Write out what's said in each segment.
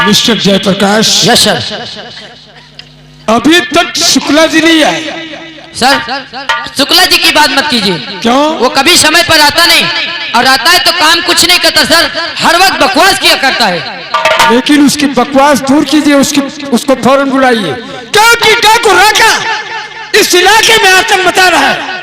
Mister Jayaprakash. Yes sir. अभी तक शुक्ला जी नहीं आए। सर शुक्ला जी की बात मत कीजिए। क्यों? वो कभी समय पर आता नहीं, और आता है तो काम कुछ नहीं करता सर, हर वक्त बकवास किया करता है। लेकिन उसकी बकवास दूर कीजिए, उसको फौरन बुलाइए, क्योंकि को रखा इस इलाके में आतंक मचा रहा है,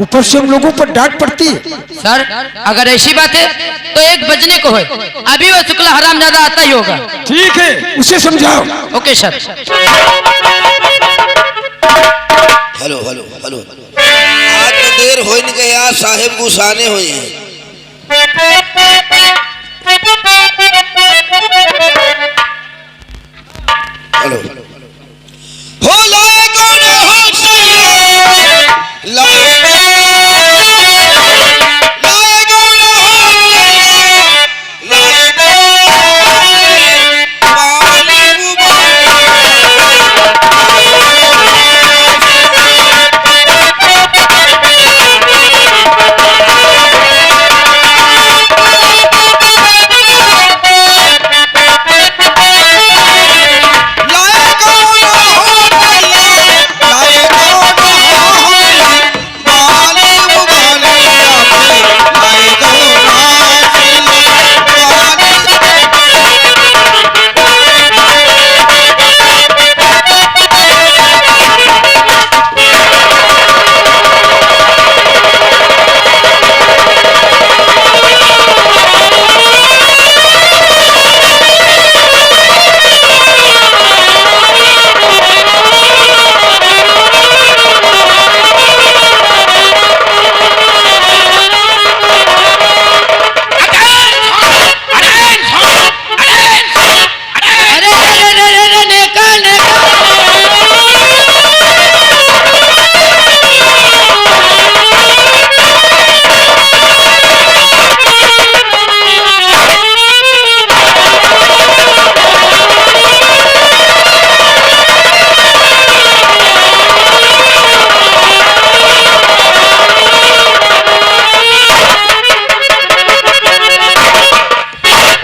ऊपर से हम लोगों पर डांट पड़ती है। सर अगर ऐसी बात है तो 1 बजने को है, अभी वो शुक्ला हरामजादा आता ही होगा। ठीक है, उसे समझाओ। Okay sir. Hello hello hello, आज तो देर हो नहीं गई, आज साहेब गुस्साने हुए हैं। हेलो हो लाए कौन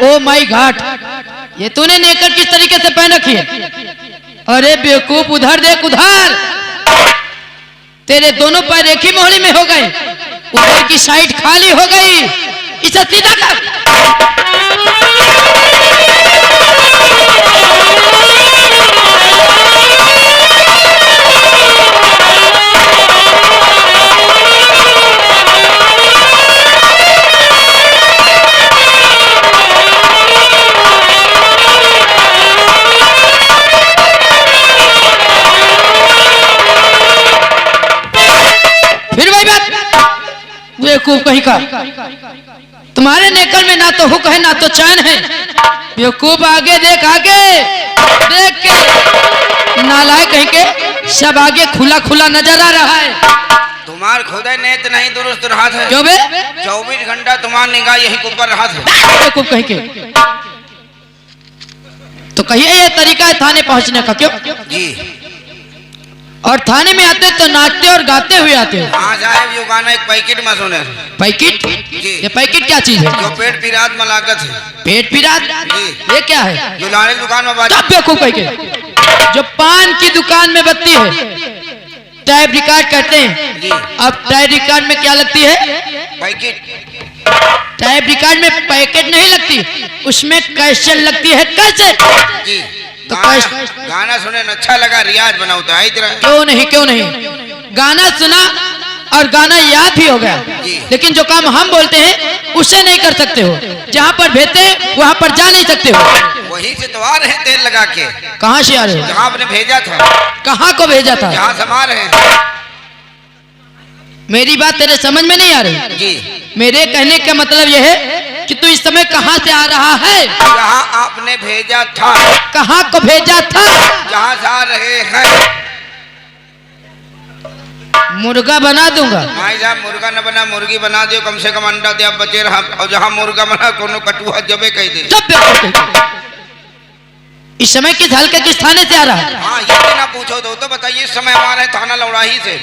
हो माई घाट, ये तूने नेकर किस तरीके से पहन रखी है? अरे बेवकूफ, उधर देख उधर, तेरे दोनों पैर एक ही मोहरी में हो गए, ऊपर की साइड खाली हो गई, इसे सीधा कर। बेवकूफ कहीं का, तुम्हारे नेकर में ना तो हुक है ना तो चैन है। बेवकूफ आगे देख, आगे देख के नालायक कहीं के, सब आगे खुला खुला नजर आ रहा है। तुम्हार खुदा नेत नहीं दुरुस्त रहा है। क्यों बे? 24 घंटा तुम्हार निगाह यही ऊपर रहा है। बेवकूफ कहीं के, तो कहिए ये तरीका है थाने पहुंचने का? क्यों जी? और थाने में आते तो नाचते और गाते हुए आते हो। हाँ साहब, ये गाना एक पैकेट में सुने। पैकेट? जी। ये पैकेट क्या चीज है? जो पेट पिरात में लागत है। पेट पिरात? जी। ये क्या है? जो लाने दुकान में बात। बेवकूफ कहीं के, जो पान की दुकान में बत्ती है, टैप रिकॉर्ड कहते हैं। जी। अब टैप रिकॉर्ड में क्या लगती है? पैकेट। टैप रिकॉर्ड में पैकेट नहीं लगती, उसमें कैसेट लगती है। कैसेट? जी। तो गाना सुने अच्छा लगा, रियाज बनाता है इधर। क्यों नहीं, क्यों नहीं, गाना सुना और गाना याद भी हो गया, लेकिन जो काम हम बोलते हैं उसे नहीं कर सकते हो। जहाँ पर भेजते वहाँ पर जा नहीं सकते हो। वही से तो आ रहे हैं तेल लगा के। कहाँ से आ रहे हो? जहाँ आपने भेजा था। कहाँ को भेजा था? जहाँ समा रहे हैं। मेरी बात तेरे समझ में नहीं आ रही? जी। मेरे कहने का मतलब यह है कि तू इस समय कहाँ से आ रहा है? जहाँ आपने भेजा था। कहाँ को भेजा था? जहाँ से आ रहे हैं। मुर्गा बना दूंगा। भाई साहब, मुर्गा न बना, मुर्गी बना दो, कम से कम अंडा दे, अब बचे रहा। और जहाँ मुर्गा बना कोनो कटुआ जबे कह दे। इस समय किस हल्के किस थाने से आ रहा है? हाँ, ये ना पूछो तो बताइए। इस समय हमारे थाना लौड़ाही से।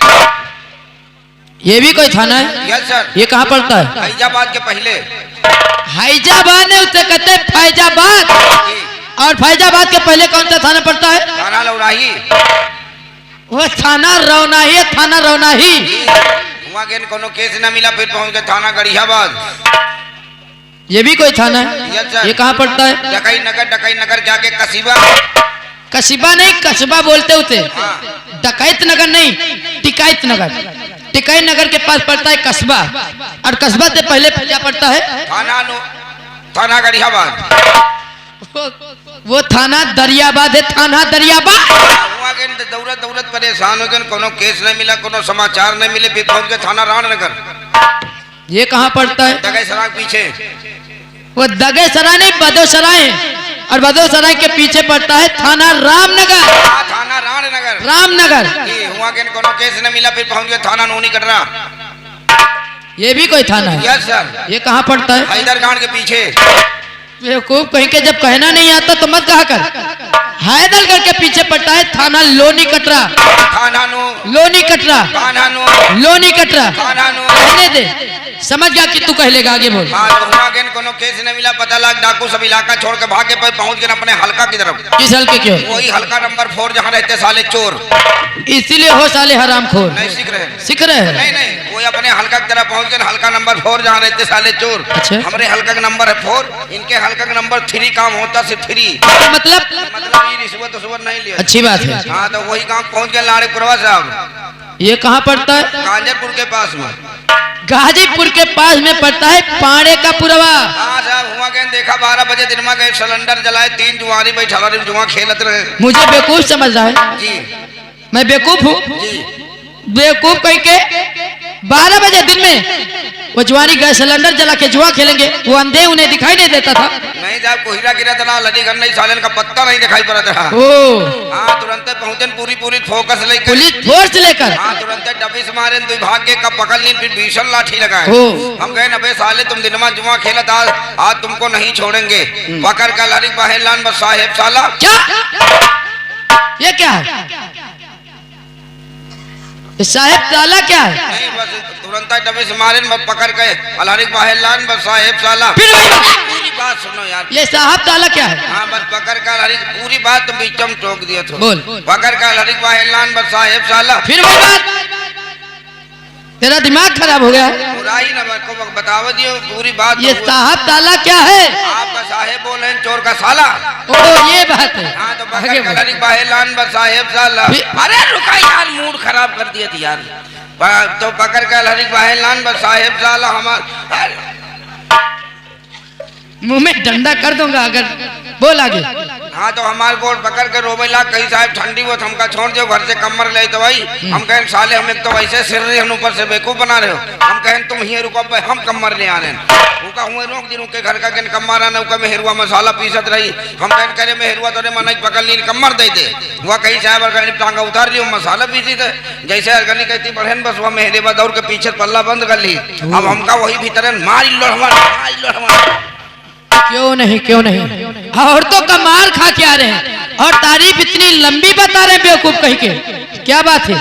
ये भी कोई थाना है? Yes sir. ये कहाँ पड़ता है? फैजाबाद के पहले। हैजाबाद ने उसे कहते हैं फैजाबाद। और फैजाबाद के पहले कौन सा थाना पड़ता है? थाना लौराही। वो थाना रौनाही है, थाना रौनाही। वहाँ के कोनो केस न मिला, फिर पहुंच गए थाना गढ़ियाबाद। ये भी कोई थाना है? Yes sir. ये कहाँ पड़ता है? डकई नगर के आगे कसीबा। कसीबा नहीं, कस्बा बोलते उसे। हाँ। डकैत नगर नहीं, टिकायत नगर। टिकायत नगर के पास पड़ता है कस्बा, और कस्बा से पहले क्या पड़ता है? थाना गढ़ियाबाद। वो थाना दरियाबाद है, थाना दरियाबाद। वहाँ के दौड़त परेशान हो गए, कोनो केस नहीं मिला, कोनो समाचार नहीं मिले, फिर पहुंच गए थाना रामनगर। ये कहाँ पड़ता है? दगई सराय पीछे। वो दगे सराय नहीं, बदोसराय है, और बदोसराय के पीछे पड़ता है थाना रामनगर। थाना रामनगर। रामनगर। हुआ के कोनो केस न मिला, फिर पहुंच गए थाना नोनी कटरा। ये भी कोई थाना है? Yes sir. ये कहाँ पड़ता है? हैदरगढ़ के पीछे। बेवकूफ कहीं के, जब कहना नहीं आता तो मत कहा कर। हैदरगढ़ के पीछे पड़ता है थाना लोनी कटरा। थाना लोनी कटरा। थाना लोनी कटरा। थाना कहने दे, समझ गया कि तू कह लेगा, आगे बोल। हाँ, तो हुआ के कोनो केस नहीं मिला, पता लग डाकू सब इलाका छोड़ के भागे, पर पहुंच गए अपने हल्का की तरफ। किस हल्के क्यों? वही हल्का नंबर 4 जहाँ रहते साले चोर। इसीलिए हो साले हरामखोर। नहीं सीख रहे। सीख रहे हैं? नहीं, वो अपने हल्का की तरफ पहुंच गए, हल्का नंबर 4 जहाँ रहते साले चोर। अच्छा। हमारे हल्का का नंबर है 4, इनके हल्का का नंबर 3 काम होता सिर्फ 3। मतलब ये रिश्वत नहीं लिया। अच्छी बात है। हाँ, तो वही काम पहुंच गए लाड़ेपुरवा साहब। ये कहाँ पड़ता है? कांजरपुर के पास में। गाजीपुर के पास में पड़ता है पाड़े का पुरवा। हाँ साहब, हुआ गए देखा 12 बजे दिन में गए, सिलेंडर जलाए, 3 जुआरी बैठा रहे, जुआ खेलत रहे। मुझे बेवकूफ समझ रहा है? जी मैं बेवकूफ हूँ? जी। बेवकूफ कह के 12 बजे दिन में वो जुआरी गैस सिलेंडर जला के जुआ खेलेंगे, वो अंधे उन्हें दिखाई नहीं देता था? नहीं साहब, कोहिरा गिरा था, लड़ीगढ़ नहीं, सालन का पत्ता नहीं दिखाई पड़ा था। ओ हाँ, तुरंत पहुंचे, पूरी फोकस लेकर, पुलिस फोर्स लेकर। हाँ, तुरंत डबिस मारे, दुई भाग्य का पकड़ ली, फिर भीषण लाठी लगाए। ओ। हम कहे नबे साले, तुम दिनमा जुआ खेलत, आज तुमको नहीं छोड़ेंगे। पकड़ कर लड़ी बहेलान बस साहेब साला। क्या? ये क्या है? साहेब साला क्या है? नहीं, बस तुरंत डबिस मारे, पकड़ के अलहरी बहेलान बस साहेब साला। फिर वही बात। पूरी बात सुनो यार। ये साहब ताला क्या है? हाँ, बस पकड़ कर हरी पूरी बात तुम बीच में टोक दिया था। बोल। पकड़ कर हरी बहेलान बस साहेब साला। फिर वही बात। तेरा दिमाग खराब हो गया है? बुराई ना बताओ दियो पूरी बात। ये साहब ताला क्या है? आपका साहेब बोले चोर का साला। ओ ये बात है। हाँ, तो आगे पकड़ बोल। कर हरी बहेलान बस साहेब साला। अरे रुका यार, मूड खराब कर दिया थी यार। तो पकड़ कर हरी बहेलान बस साहेब साला। हमारे मुंह में डंडा कर दूंगा अगर बोल आगे। हाँ, तो हमारे गोड़ पकड़ के रोबेला, कहीं साहब ठंडी वो हमका छोड़ दियो, घर से कमर ले तो भाई। हम कहें साले, हम एक तो वैसे सिर रहे, हम ऊपर से बेवकूफ बना रहे हो। हम कहें तुम ही रुको, हम कमर ले आ रहे हैं। उका हुए रोक दी, उनके घर का के कमर आना, उका मेहरुआ मसाला पीसत रही। हम कहें करे मेहरुआ तोरे मन पकड़ ली, कमर दे दे। वह कहीं साहब अगर टांगा उतार ली, मसाला पीसी थे, जैसे अरगनी कहती बढ़ेन, बस वह मेहरेबा दौड़ के पीछे पल्ला बंद कर ली। अब हमका वही भीतर मार लो। क्यों नहीं, क्यों नहीं? औरतों का मार खा के आ रहे हैं और तारीफ इतनी लंबी बता रहे हैं बेवकूफ कहीं के। क्या बात है?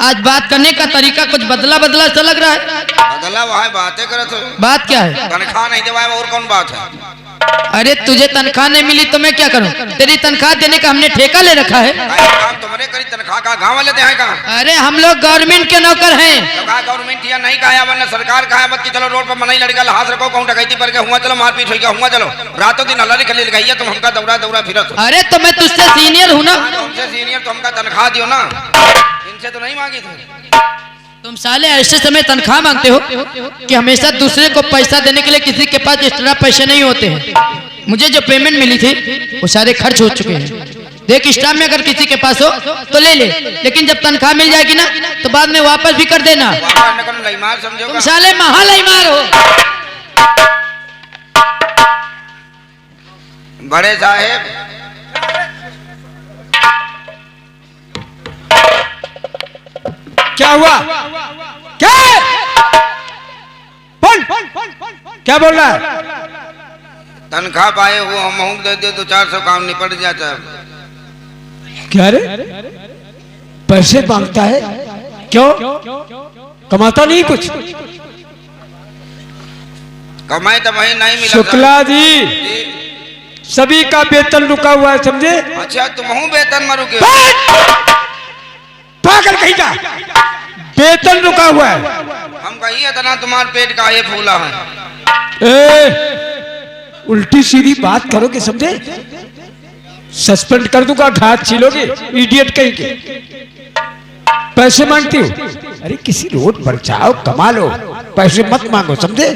आज बात करने का तरीका कुछ बदला सा लग रहा है। बदला वहाँ बातें करत हो। बात क्या है? तनख्वाह नहीं देवाए, और कौन बात है? अरे तुझे तनख्वाह नहीं मिली तो मैं क्या करूं? तेरी तनख्वाह देने का हमने ठेका ले रखा है। काम तुम्हारे करी, तनख्वाह का गाँव वाले दे कहाँ? अरे हम लोग गवर्नमेंट के नौकर हैं। तो कहा गवर्नमेंट या नहीं कहा, वरना सरकार कहा बत कि चलो रोड पर मनाई लड़का हाथ रखो, कहूँ डकैती पर हुआ, चलो मारपीट हो गया, हुआ चलो रातों दिन अल्लाह खली लगाइए, तुम हमका दौड़ा फिरत। अरे तो मैं तुझसे सीनियर हूँ ना। तुमसे सीनियर तो हमका तनख्वाह दियो ना, इनसे तो नहीं मांगी थी। तुम साले ऐसे समय तनख्वाह मांगते हो कि हमेशा दूसरे को पैसा देने के लिए किसी के पास एक्स्ट्रा पैसे नहीं होते हैं। मुझे जो पेमेंट मिली थी वो सारे खर्च हो चुके हैं। देख, स्टाफ में अगर किसी के पास हो तो ले ले, लेकिन जब तनख्वाह मिल जाएगी ना तो बाद में वापस भी कर देना। तुम साले महालईमार हो। बड़े साहेब, क्या हुआ? क्या बोल? क्या बोल रहा है? तनख्वाह पाए हो, हम दे दो तो 400 काम निपट जाता है। क्या रे, पैसे मांगता है? क्यों? कमाता नहीं कुछ? कमाई तो वही नहीं मिला। शुक्ला जी सभी का वेतन रुका हुआ है, समझे? अच्छा तुम हूँ वेतन में रुके? पागल कहीं का, वेतन रुका हुआ है। हम कहीं इतना तुम्हारे पेट का ये फूला है। उल्टी सीधी बात करोगे, समझे? सस्पेंड कर दूंगा, घात छीलोगे, इडियट कहीं के। पैसे मांगती हो? अरे किसी रोड पर जाओ, कमा लो, पैसे मत मांगो, समझे?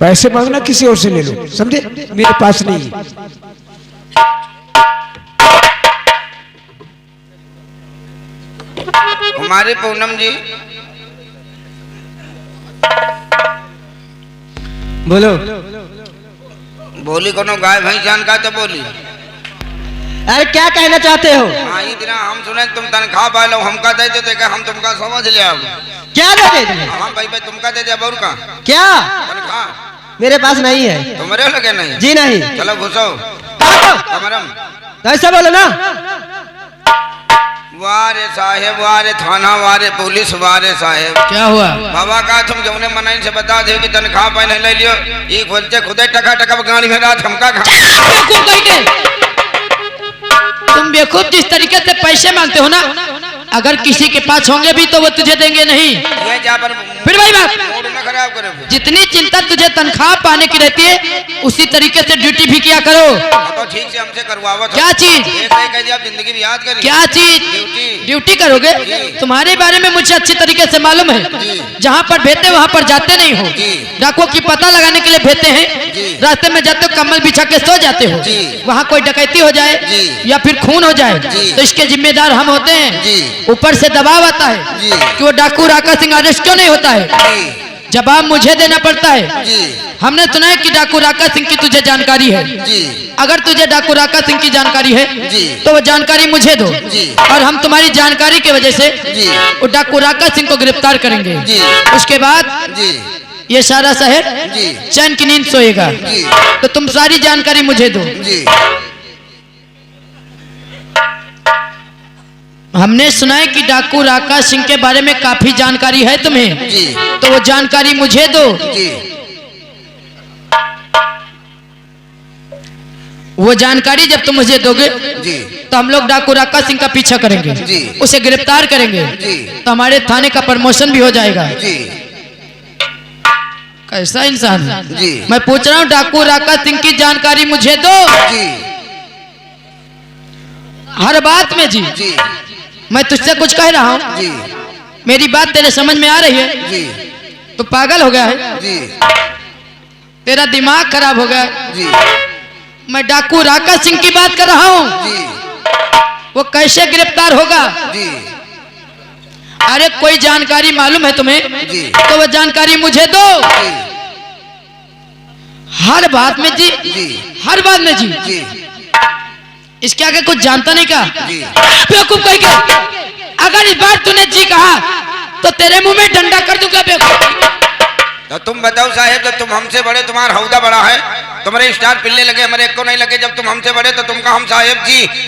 पैसे मांगना किसी और से ले लो, समझे? मेरे पास नहीं है। हमारे पूनम जी बोलो। बोली कोनो गाय भैंस जान का तो बोली। अरे क्या कहना चाहते हो? हाँ ये दिना हम सुने तुम तनख्वाह पा लो, हमका दे दो तो हम तुमका समझ लिया। क्या दे दे तुम्हें? हाँ भाई भाई तुमका दे दे और का क्या? तनख्वाह मेरे पास नहीं है। तुम्हारे लगे नहीं? जी नहीं। चलो घुसो कमरम। ऐसा बोलो ना। वारे साहेब, वारे थाना, वारे पुलिस, वारे साहेब। क्या हुआ? बाबा का तुम जौने मनाई से बता दे कि तनख्वाह पहले ले लियो, एक बोलते खुदे टका टका गाड़ी में रात हमका खा। बेवकूफ कहीं के। तुम बेवकूफ जिस तरीके से पैसे मांगते हो ना, अगर किसी के पास होंगे भी तो वो तुझे देंगे नहीं। ये जा पर फिर वही बात, मूड न खराब करे। जितनी चिंता तुझे तनख्वाह पाने की रहती है उसी तरीके से ड्यूटी भी किया करो। तो ठीक से हमसे करवाओ। क्या चीज? एक नहीं कह दिया, आप जिंदगी भी याद करिए। क्या चीज? ड्यूटी करोगे? तुम्हारे बारे में मुझे अच्छी तरीके से मालूम है। जहाँ पर भेजते वहाँ पर जाते नहीं हो। डाकुओं की पता लगाने के लिए भेजते हैं, रास्ते में जाते हो कम्बल बिछा के सो जाते हो। वहाँ कोई डकैती हो जाए या फिर खून हो जाए तो इसके जिम्मेदार हम होते हैं। ऊपर से दबाव आता है कि वो डाकू राका सिंह अरेस्ट क्यों नहीं होता है, जवाब मुझे देना पड़ता है। हमने सुना है कि डाकू राका सिंह की तुझे जानकारी है। अगर तुझे डाकू राका सिंह की जानकारी है तो वो जानकारी मुझे दो, और हम तुम्हारी जानकारी की वजह से वो डाकू राका सिंह को गिरफ्तार करेंगे। उसके बाद ये सारा शहर चैन की नींद सोएगा। तो तुम सारी जानकारी मुझे दो। हमने सुना है कि डाकू राका सिंह के बारे में काफी जानकारी है तुम्हें, तो वो जानकारी मुझे दो। वो जानकारी जब तुम मुझे दोगे तो हम लोग डाकू राका सिंह का पीछा करेंगे, उसे गिरफ्तार करेंगे, तो हमारे थाने का प्रमोशन भी हो जाएगा। कैसा इंसान है? मैं पूछ रहा हूँ, डाकू राका सिंह की जानकारी मुझे दो हर बात में। जी मैं तुझसे कुछ कह रहा हूँ, मेरी बात तेरे समझ में आ रही है? तो पागल हो गया है? तेरा दिमाग खराब हो गया है? मैं डाकू राका सिंह की बात कर रहा हूँ। वो कैसे गिरफ्तार होगा? अरे कोई जानकारी मालूम है तुम्हें तो वो जानकारी मुझे दो हर बात में। जी हर बात में। जी इसके आगे कुछ जानता नहीं का? बेवकूफ कहीं के। अगर इस बार तूने जी कहा तो तेरे मुंह में डंडा कर दूंगा बेवकूफ। तो तुम बताओ साहेब, जब तुम हमसे बड़े, तुम्हारा हौदा बड़ा है, तुम्हारे स्टार पिल्ले लगे, हमारे एक को नहीं लगे। जब तुम हमसे बड़े तो तुमका हम साहेब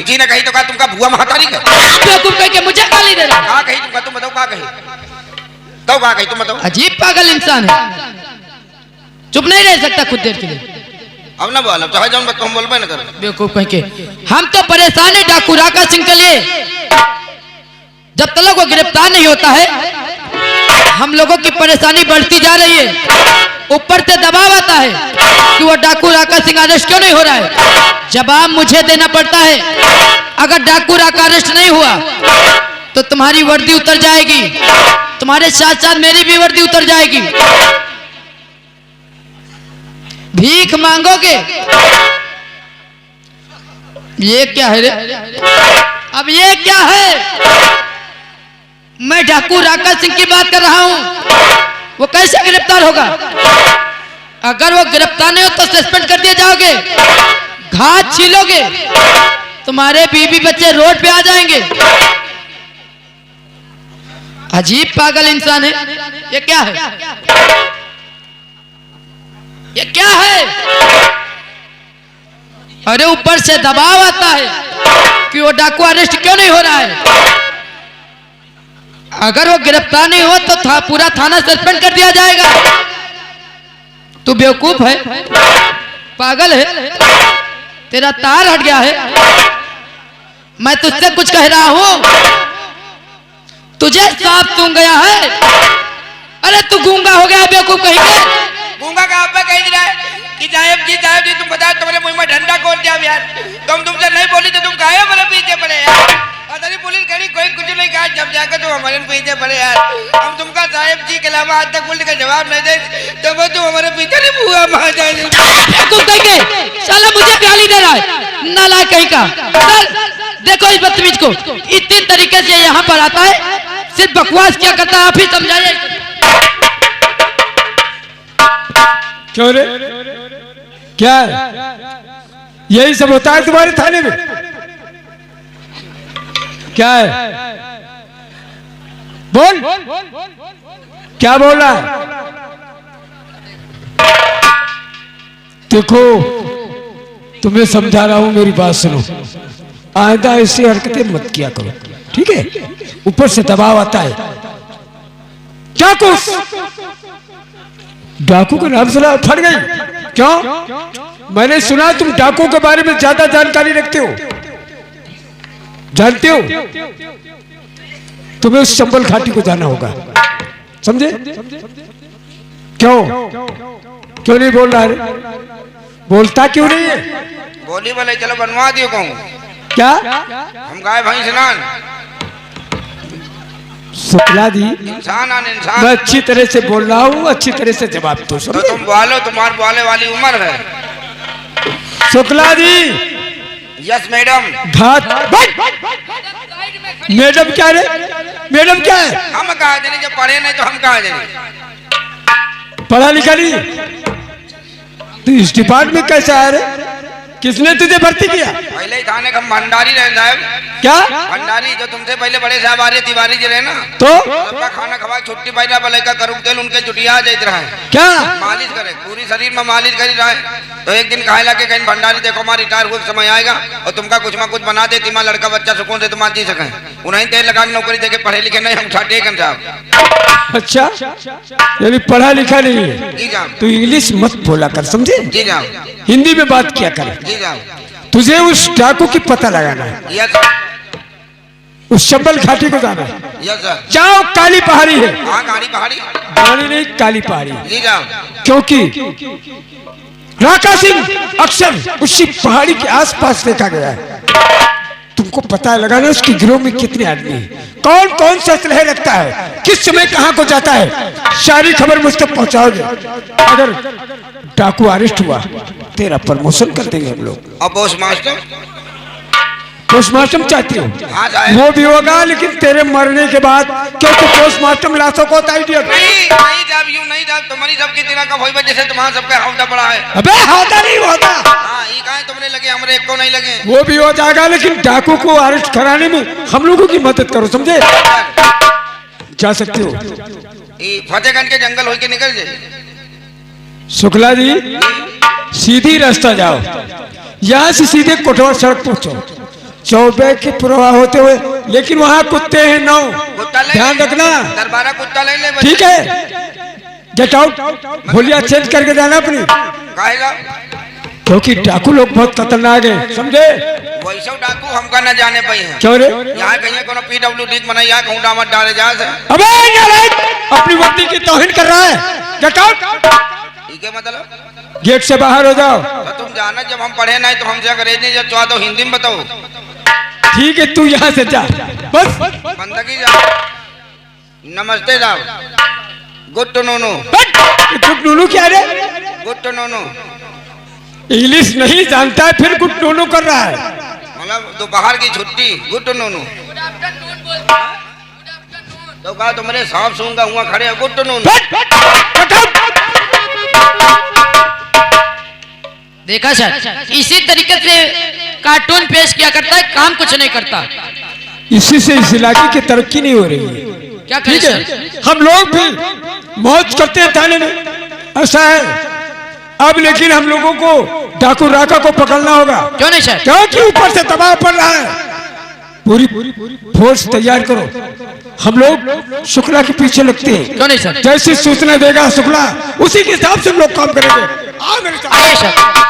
जी ने कही तो कहा तुमका भुआ महातारी का। बेवकूफ कहीं के मुझे गाली दे रहा। कहा कही तुमका? तुम बताओ कहा कही? तो कहा कही? तुम बताओ। अजीब पागल इंसान है, चुप नहीं रह सकता कुछ देर के लिए। अब ना बोलो तो हम बोलबे न करो। बेवकूफ कहीं के। हम तो परेशान है डाकू राका सिंह के लिए। जब तक वो गिरफ्तार नहीं होता है हम लोगों की परेशानी बढ़ती जा रही है। ऊपर से दबाव आता है कि वो डाकू राका सिंह अरेस्ट क्यों नहीं हो रहा है। जवाब मुझे देना पड़ता है। अगर डाकू राका अरेस्ट नहीं हुआ तो तुम्हारी वर्दी उतर जाएगी, तुम्हारे साथ साथ मेरी भी वर्दी उतर जाएगी। भीख मांगोगे? ये क्या है रे? अब ये क्या है? मैं डाकू राका सिंह की बात कर रहा हूं। वो कैसे गिरफ्तार होगा? अगर वो गिरफ्तार नहीं हो तो सस्पेंड कर दिए जाओगे, घात छीलोगे, तुम्हारे बीवी बच्चे रोड पे आ जाएंगे। अजीब पागल इंसान है। ये क्या है? ये क्या है? अरे ऊपर से दबाव आता है कि वो डाकू अरेस्ट क्यों नहीं हो रहा है। अगर वो गिरफ्तार नहीं हो तो पूरा थाना सस्पेंड कर दिया जाएगा। तू बेवकूफ है, पागल है। तेरा तार हट गया है। मैं तुझसे कुछ कह रहा हूं, तुझे साफ सूंघ गया है। अरे तू गूंगा हो गया बेवकूफ कहीं के। गूंगा कहाँ पे कह रहा है कि साहब जी तुम बताओ तुम्हारे मुंह में डंडा कौन दिया यार? तुमसे नहीं बोली तो तुम काहे मेरे पीछे पड़े यार? अरे पुलिस खड़ी कोई कुछ नहीं कहा, जब जाकर तुम हमारे पीछे पड़े यार। हम तुमका साहब जी के अलावा आज तक पुलिस का जवाब नहीं दे तो वो तुम हमारे पीछे नहीं बुआ मार जाएगी। बेवकूफ कहीं के, साला मुझे गाली दे रहा है, नालायक कहीं का। सर देखो इस बदतमीज को, इतनी तरीके से यहाँ पर आता है, सिर्फ बकवास क्या करता है आप ही समझाइए। क्यों रे, क्या है? यही सब होता है तुम्हारे थाने में? क्या है? बोल, क्या बोल रहा है? देखो तुम्हें समझा रहा हूं, मेरी बात सुनो। आइंदा ऐसी हरकतें मत किया करो, ठीक है? ऊपर से दबाव आता है। चाकू, डाकू का नाम सुना फट गई क्यों? मैंने सुना तुम डाकू के बारे में ज्यादा जानकारी रखते हो, जानते हो? तुम्हें उस चंबल घाटी को जाना होगा, समझे? क्यों क्यों नहीं बोल रहा है? बोलता क्यों नहीं है? बोली बोले चलो बनवा दियो कहूँ क्या? हम गाय भैंस नान शुक्ला दी, इंसान आन इंसान। मैं अच्छी तरह से बोल रहा हूँ, अच्छी तरह से जवाब दो। तो तुम बोलो, तुम्हारे बोले वाली उम्र है। शुक्ला दी, यस मैडम। घाट मैडम क्या रे? मैडम क्या है? हम कहा जाने, जब पढ़े नहीं तो हम कहा जाने। पढ़ा लिखा नहीं तो इस डिपार्टमेंट कैसे आया रे? किसने तुझे भर्ती किया? पहले ही थाने का भंडारी रहे साहब। क्या भंडारी? जो तुमसे पहले बड़े साहब आ रहे तिवारी जी रहे ना, तो सबका खाना खवा छुट्टी पाइला भले का करूँ तेल उनके जुटिया जाते रहा है। क्या मालिश करे पूरी शरीर में मालिश करी रहा है। तो एक दिन कहे लगे कहीं भंडारी देखो हमारा रिटायर हुए समय आएगा और तुमका कुछ ना कुछ बना दे, तुम्हारा लड़का बच्चा सुकून से तुम्हारा जी सके। उन्हें तेल लगा के नौकरी देके पढ़े लिखे नहीं, हम छाटे साहब। अच्छा, यानी पढ़ा लिखा नहीं है जी जाओ। तो इंग्लिश मत बोला कर, समझे? जी जाओ। हिंदी में बात किया कर। जी जाओ। तुझे उस डाकू की पता लगाना है, यस सर। उस चंबल घाटी को जाना है। Yes sir. जाओ, काली पहाड़ी है। हाँ गाड़ी पहाड़ी। पहाड़ी नहीं, काली पहाड़ी। जी जाओ। क्योंकि राका सिंह अक्सर उसी पहाड़ी के आसपास देखा गया है। तुमको पता लगाना उसके गिरोह में कितने आदमी हैं, कौन कौन सा असलहा रखता है, किस समय कहां को जाता है, सारी खबर मुझ तक पहुंचाओगे। अगर डाकू अरेस्ट हुआ तेरा प्रमोशन कर देंगे हम लोग। और पोस्ट मास्टर? पोस्टमार्टम चाहती हो? हाँ साहब। वो भी होगा, लेकिन तेरे मरने के बाद, क्योंकि पोस्टमार्टम लाशों को होता है। नहीं नहीं साहब, यूं नहीं साहब, तुम्हारी सबकी दिना का वही जैसे तुम्हारा सबका हौदा पड़ा है। अबे होता नहीं होता। हाँ ये कहा तुमने लगे, हमारे एक को नहीं लगे। वो भी हो जाएगा, लेकिन डाकू को अरेस्ट कराने में हम लोगों की मदद करो, समझे? जा सकते हो। ये फतेहगंज के जंगल होके निकल जाए। शुक्ला जी, सीधी रास्ता जाओ, यहाँ से सीधे कोटवा सड़क पहुंचो, चौबे के प्रवाह होते हुए, लेकिन वहाँ कुत्ते हैं 9, ध्यान रखना। दरबारा कुत्ता ले ले। ठीक है, गेट आउट। होलिया चेंज करके जाना अपनी, कहेगा क्योंकि डाकू लोग बहुत खतरनाक है, समझे? वैसे डाकू हमका न जाने पाई है। क्यों रे? यहाँ कहीं कोनो PWD बनाई, यहाँ कहूँ डामत डाले जा से। अबे नालायक, अपनी वर्दी की तौहीन कर रहा है। Get out. ठीक है, मतलब गेट से बाहर हो जाओ। तो तुम जाना, जब हम पढ़े नहीं तो हमसे अंग्रेजी जब चाहो तो हिंदी में बताओ। ठीक है, तू यहाँ से जा बस। बंदगी जा। नमस्ते साहब। Good to नोनो। गुड नूनू क्या रे? गुड टू नोनो इंग्लिश नहीं जानता है, फिर गुड नूनू कर रहा है। मतलब दोपहर की छुट्टी, गुड टू नोनो। तो कहा तुम्हारे सांप सूंगा हुआ खड़े हैं, गुड टू नोनो। देखा सर, इसी तरीके से कार्टून पेश किया करता है, काम कुछ नहीं करता। इसी से इस इलाके की तरक्की नहीं हो रही है। क्या करें ठीक है, सर? हम लोग भी मौज करते हैं थाने में, ऐसा है। अब लेकिन हम लोगों को डाकू राका को पकड़ना होगा। क्यों नहीं सर? क्योंकि ऊपर से दबाव पड़ रहा है। पूरी फोर्स तैयार करो, हम लोग शुक्ला के पीछे लगते हैं। क्यों नहीं सर? जैसी सूचना देगा शुक्ला, उसी के हिसाब से हम लोग काम करेंगे। आओ मेरे साथ। आइए सर।